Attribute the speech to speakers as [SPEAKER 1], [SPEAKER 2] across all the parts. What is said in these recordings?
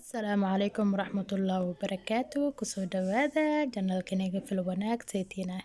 [SPEAKER 1] Asalaamu calaykum waraxmatullaahi wabarakaatu. Kusoo dhawaada janalkaniga fil wanaag saytiina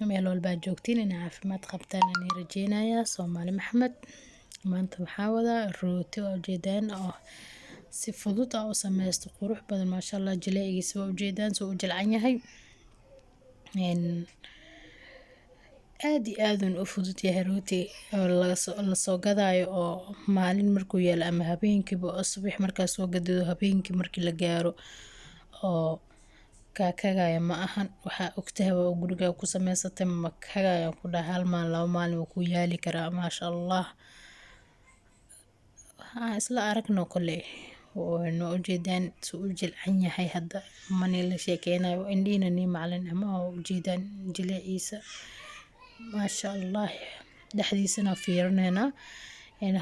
[SPEAKER 1] meel walba joogtiin in caafimaad qabtaan aan rajeynayaa. Soomaali Maxamed maanta waxaa wada rooti oo jeedaan oo si fudud ah u sameysto qurux badan maasha Allah. Jileeciisa waa ujeedaan soo u jilcan yahay aad iyo aad u fudud yahay rooti oo la soo gadaayo oo maalin markuu yaalo ama habeenkiiba oo subax markaas soo gadado habeenkii markii la gaaro oo kaakagaya ma ahan waxaa ogtahay waa guriga ku samaysatay ma kagaya ku dhahay hal maalin laba maalin wuu ku yaali karaa maasha Allah. Isla aragno kale oo ujeedaan soo u jilcan yahay hadda mani la sheekeynayo indhiina ni macalin ama ujeedaan jileeciisa maasha Allah. Dhaxdiisana fiirinayna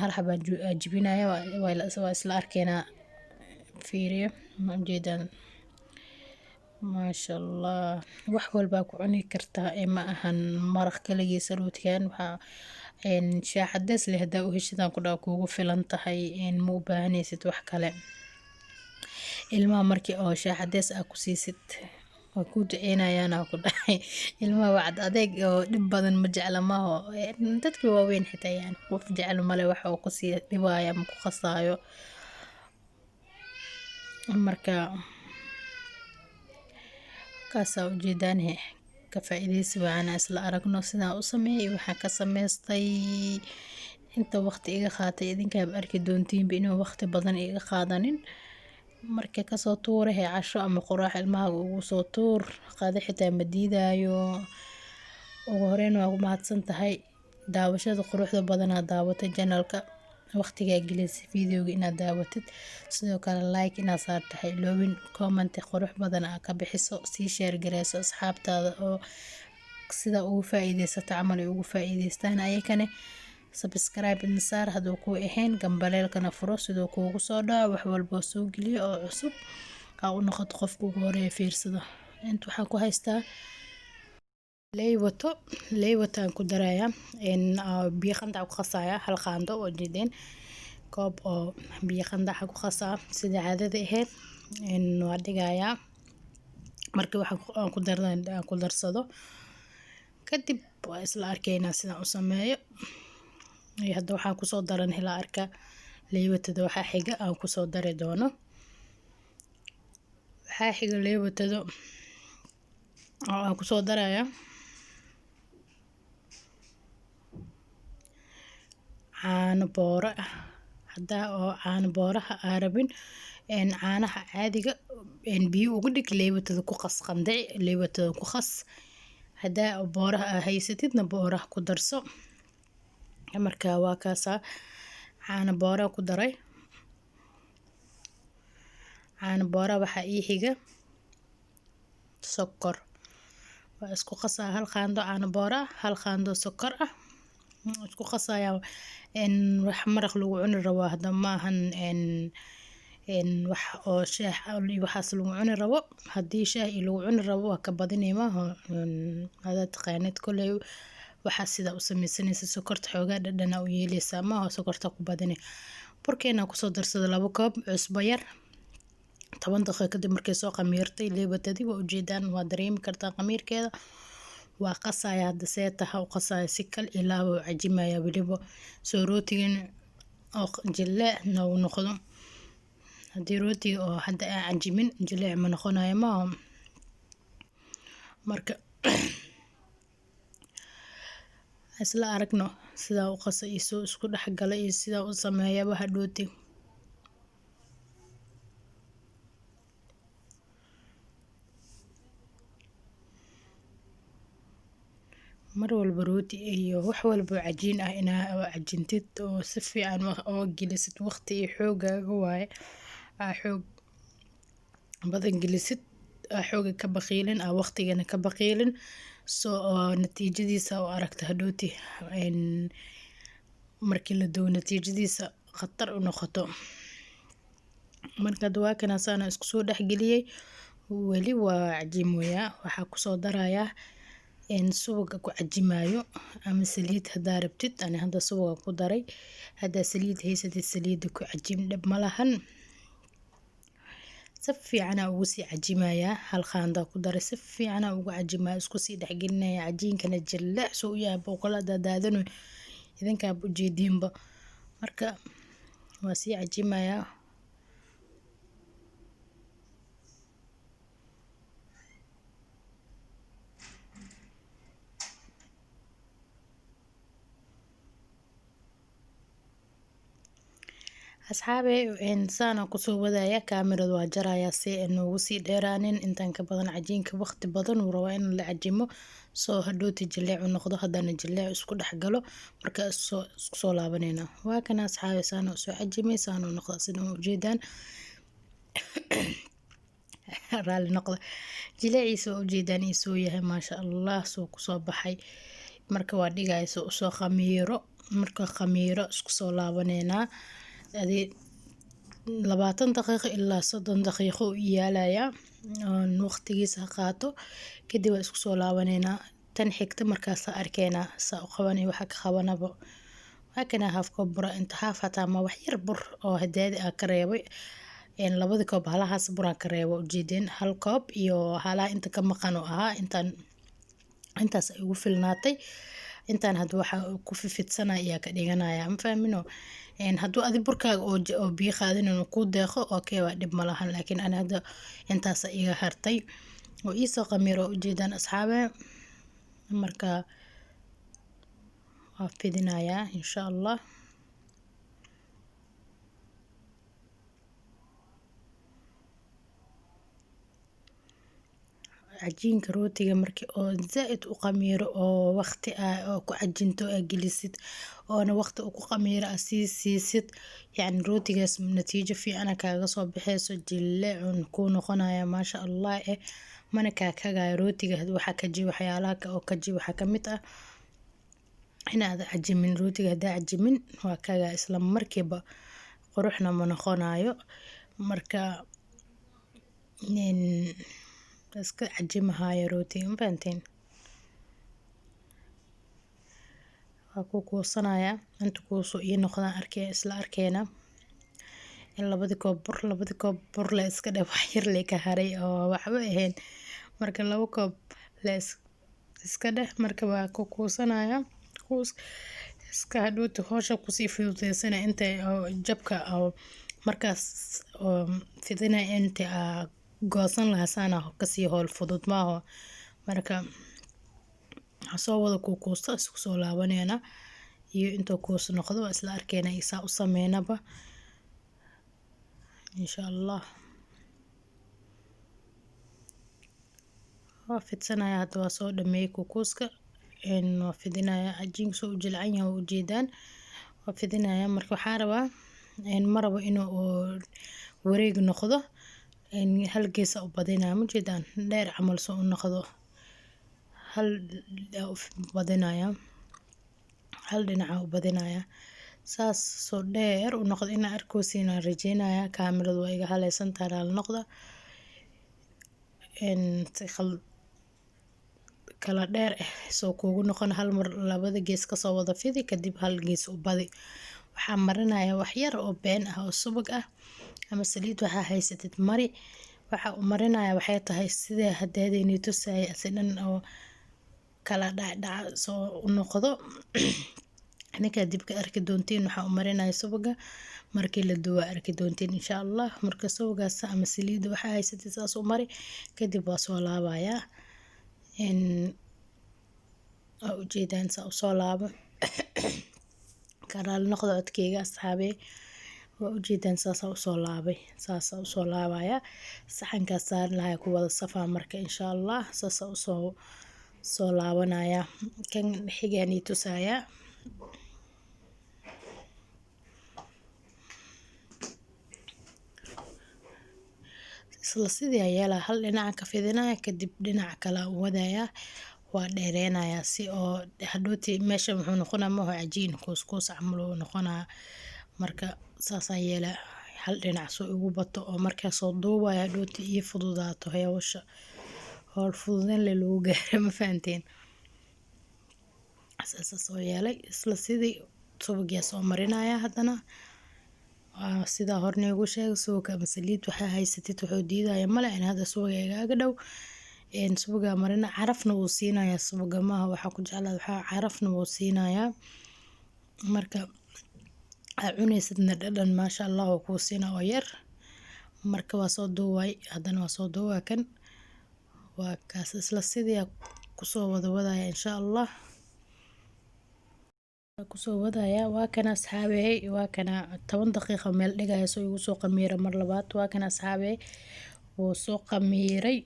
[SPEAKER 1] hal xabaan jibinaya waa isla arkeena fiiriyo ma ujeedaan maasha Allah. wax walba ku cuni kartaa ma ahan maraq kaligiisa rootigan waxa shaah cadays leh hadaa u heshidaan ku dhaw kuugu filan tahay ma u baahanaysid wax kale. Ilmaha markii oo shaah cadays ku siisid waa ku duceynayaan ku dhahay ilmaha wacd adeeg oo dhib badan ma jecla ma oo dadka waaweyn xitaa yani qof jecel male waxa uu ku sii dhibaya ma ku qasaayo marka kaasa ujeedaan ka faa'iideysi waana isla aragno sidaan u sameeyay waxa ka sameystay inta waqti iga qaatay idinka arki doontiin inuu waqti badan iga qaadanin markay ka soo tuuray casho ama quraac ilmaha ugu soo tuur qaada xitaa ma diidayo. ugu horeyn waa ku mahadsan tahay daawashada quruxda badan aad daawatay channelka waqtiga gelisay videoga inaad daawatid sidoo kale like inaad saartahay loobin comment qurux badan aad ka bixiso sii share gareyso asxaabtaada oo sida ugu faa'iideysato amal ugu faa'iideystaan ayakane subscribe in saar haduu ku ahayn gambaleelkana furo sidoo kuugu soo dhaco wax walba soo geliyo oo cusub u noqoto qofka ugu horeeya fiirsada. inta waxaan ku haystaa leewato aan ku daraya biyo qandac ku qasaya hal qaando oo jeedeen koob oo biyo qandac ku qasaa sida caadada ahayd waa dhigayaa markii waxaan ku darsado kadib waa isla arkaynaa sidaan u sameeyo. hadda waxaan ku soo daran hela arka leewatada waxa xiga aan ku soo dari doono waxa xiga leewatada oo aan ku soo daraya caano boora hadda oo caano booraha arabin caanaha caadiga biyo ugu dhig leewatada ku qas qandac leewatada ku qas hadda booraha haysatidna booraha ku darso marka waa kaasa caano boora ku daray caano boora waxa ii xiga sokor waa isku qasaa hal qaando caano boora hal qaando sokor isku qasaya wax maraq lagu cuni rabo hadda ma ahan wax oo shaah waxaas lagu cuni rabo haddii shaah lagu cuni rabo waa ka badinayma hada taqaanid kulay waxa sida u sameysanaysa sokorta xoogaa dhadhan u yeelaysa ma oo sokorta ku badinay burkeena ku soo darsado 2 koob cusbo yar 10 daqiiqo kadib markay soo qamiirtay leebatadii waa ujeedaan waa dareemi kartaa qamiirkeeda waa qasaya hadda seetaha u qasaya si kal ilaa uu cajimaya waliba soo rootigan oo jilaa noo noqdo haddii rooti oo hadda aan cajimin jilaa ma noqonayo ma marka isla aragno sida u qasay isku dhaxgalay sida u sameeyo waxa dhooti mar walba rooti iyo wax walba cajiin inaa cajintid oo si fiican oo gelisid waqti iyo xoogaaga waaye xoog badan gelisid xooga ka baqiilin waqtigana ka baqiilin soo natiijadiisa oo aragta hadhooti markii la doono natiijadiisa khatar u noqoto marka waa kana saana isku soo dhaxgeliyay wali waa cajimoya waxa ku soo daraya suuga ku cajimayo ama saliid hadaa rabtid ani hadda suuga ku daray hadda saliid haysatid saliid ku cajim dhab malahan si fiican ugu sii cajimayaa. Hal qaando ku daray, si fiican ugu cajimayaa, isku sii dhexgelinaya. Cajiinkana jileec soo u yahay boqolada daadadano idinka u jeediinba. Marka waa sii cajimayaa. asxaabe saan ku soo wadaya kaamirada waa jaraya si inoogu sii dheeraanin intaan ka badan. cajiinka waqti badan uu rabaa in la cajimo soo hadhooti jileec u noqdo, haddana jileec isku dhex galo. marka isku soo laabanayna waa kana asxaabe saan soo cajimay, saan u noqdo sida u jeedaan. raali noqdo jileeciisa u jeedaan isoo yahay maasha Allah, soo ku soo baxay. marka waa dhigayso soo khamiiro, marka khamiiro isku soo laabanayna adi 20 daqiiqo ilaa 30 daqiiqo u yaalaya waqtigiisa qaato. kadib waa isku soo laabanayna tan xigta markaas arkayna saa u qabanay waxa ka qabanaba. waa kana half koob bur inta half hataa ma wax yar bur oo hadaadi ka reebay. labada koob halahaas bur ka reebo ujeedin, hal koob iyo halaha inta ka maqan oo ahaa intaas ay ugu filnaatay. intaan hadda waxa ku fifidsanaya ayaa ka dhiganaya, ma fahmino. hadduu adi burkaaga oo biyo qaadin inuu ku deeqo okay waa dhib malahan, laakiin ana hadda intaas iga hartay oo iisoo qamiro ujeedaan asxaabe. marka waa fidinayaa insha Allah. cajiinka rootiga markii oo zaaid u qamiiro oo waqti oo ku cajinto gelisid oona waqti ku qamiiro siisid, yani rootigaas natiijo fiican kaaga soo baxayso, jileecun ku noqonaya maasha Allah. mana ka kagayo rootiga waxa ka jii waxyaalaha oo ka jii waxa kamid ah inaad cajimin. rootiga hadaa cajimin waa kaga isla markiiba quruxna ma noqonayo. marka iska cajimahayo rootiga, ma fahanteen. waa ku kuusanaya inta kuusoo ii noqdaan isla arkayna in labada koob bur la iska dhab wax yar le ka haray oo waxba ahayn. marka 2 koob la iska dheh. marka waa ku kuusanaya iska hadhooti hoosha ku sii fududeysanaya inta jabka oo markaas fidinaya inta goosan lahaa saana kasii howl fudud maaho. marka soo wada ku kuusta isku soo laabanayna iyo inta kuus noqdo isla arkayna isaa u sameynaba insha Allah. waa fidsanaya hadda waa soo dhameeyay kuuska waa fidinaya. cajiinka soo u jilcan yahay u jeedaan waa fidinaya. marka waxaa rabaa marabo inuu wareeg noqdo hal gees u badinaya, ma jeedaan dheer camal soo u noqdo hal badinaya, hal dhinac u badinaya saas soo dheer u noqdo ina arkoosin rajeynaya. kaamiradu waa iga halaysan tahay la noqda kala dheer soo kuugu noqon hal mar labada gees ka soo wada fidi kadib hal gees u badi. waxaa marinaya wax yar oo been ah oo subag ah ama saliid waxa haysatid mari. waxa u marinaya waxay tahay sida hadaadeyni tusay asidan oo kala dhac soo u noqdo. ninka dibka arki doontiin waxa u marinaya subaga markii la duwa arki doontiin insha Allah. marka subagaas ama saliid waxa haysatid saas u mari kadib waa soo laabaya ujeedaan saa u soo laabo. karaal noqdo codkeyga asxaabe waa ujeedaan saas u soo laabay, saas u soo laabaya. saxanka saar lahaa ku wada safaa marka insha Allah saas u soo laabanaya. kan xigani tusaya isla sidii ayaa hal dhinac ka fidinaya kadib dhinac kale u wadaya waa dheereynaya si oo hadhooti meesha wuxuu noqonaa ma cajiin kuus camal uu noqonaa. marka saas yeela hal dhinac soo ugu bato oo markaa soo duubaya hadhooti iyo fududaato hawsha howl fududan le lagu gaaro, ma fahanteen. saas soo yeelay isla sidii subagiya soo marinaya haddana sidaa horna igu sheegay subag ama saliid waxaa haysatid wuxuu diidaya male in hadda subaga igaaga dhow subaga marina carafna wuu siinayaa subaga maaha waxaa ku jeclaa waxaa carafna wuu siinayaa marka aad cunaysidna dhadhan maasha allah oo kuu siina oo yar marka waa soo duubay haddana waa soo duubaa kan waa kaas isla sidii kusoo wada wadaya insha allah kusoo wadaya waa kana asxaabey waa kana 10 daqiiqo meel dhigaya soo igu soo qamiira mar labaad waa kana asxaabey wuu soo qamiiray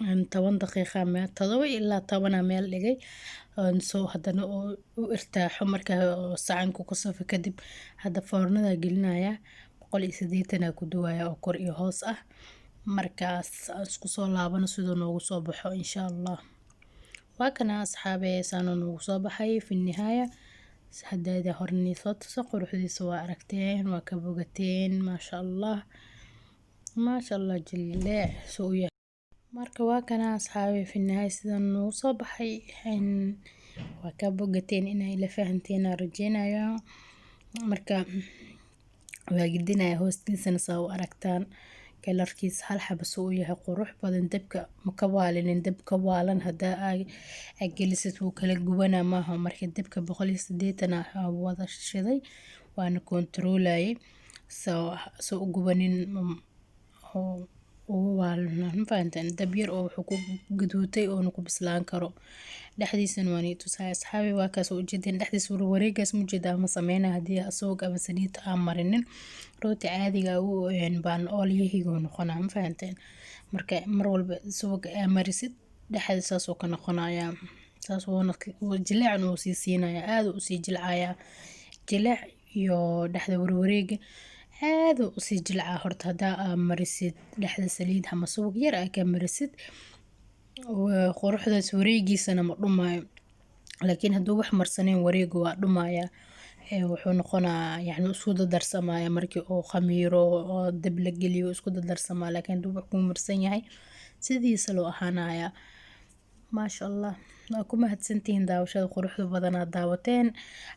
[SPEAKER 1] 10 daqiiqa meel 7 ilaa 10 meel dhigay soo haddana u irtaaxo marka sacanku ku safo kadib hadda foornada gelinaya 180 ku duwaya oo kor iyo hoos ah markaas isku soo laabano sidoo noogu soo baxo insha allah waa kana asxaabey saano noogu soo baxay fi nihaaya hadda horni soo tuso quruxdiisa waa aragteen waa ka bogateen maasha allah jillee soo marka waa kana asxaabey fi nihaaya sidaan noogu soo baxay waa ka bogateen inay la fahanteen rajeenaya marka waa gidinaya hoostiisana saa u aragtaan kalarkiisa hal xabo soo yahay qurux badan dabka maka waalinin dabka waalan hadaa ay gelisid wuu kala gubanaa maaha marka dabka 180 ah wada shiday waana controlay soo u gubanin oo waalan faantan dab yar oo wuxuu ku guduutay oo ku bislaan karo dhexdiisana waan i tusay asxaabi waa kaas oo jidin dhexdiisa wareegaas mujida ama sameeyna hadii asoo ama saliid aan marinin rooti caadiga oo baan oolyahigo noqonaa ma fahanteen marka mar walba subag marisid dhexdiisa saas oo ka noqonaya saas oo jileecna uu sii siinaya aad u sii jilcaya jileec iyo dhexda wareega aad u sii jilcaa horta hadaa marisid dhexda saliid ama subag yar ay ka marisid quruxdaas wareegiisana ma dhumaayo laakiin hadduu wax marsaneen wareegu waa dhumaya wuxuu noqonaa yani isku darsamaya markii uu khamiiro oo dab la geliyo isku darsamaya laakiin hadduu wax ku marsan yahay sidiisa loo ahaanaya maasha allah waa ku mahadsantihiin daawashada quruxda badan aad daawateen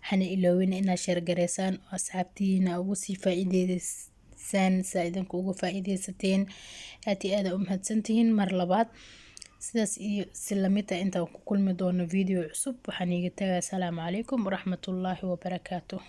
[SPEAKER 1] waxaana iloowin inaad share gareysaan asxaabtiina ugu sii faa'iideysaan saa'idanku ugu faa'iideysateen aad iyo aad u mahadsantihiin mar labaad sidaas iyo si lamid ah intaan ku kulmi doono video cusub waxaan iga tagay assalaamu calaykum waraxmatullaahi wabarakaatuh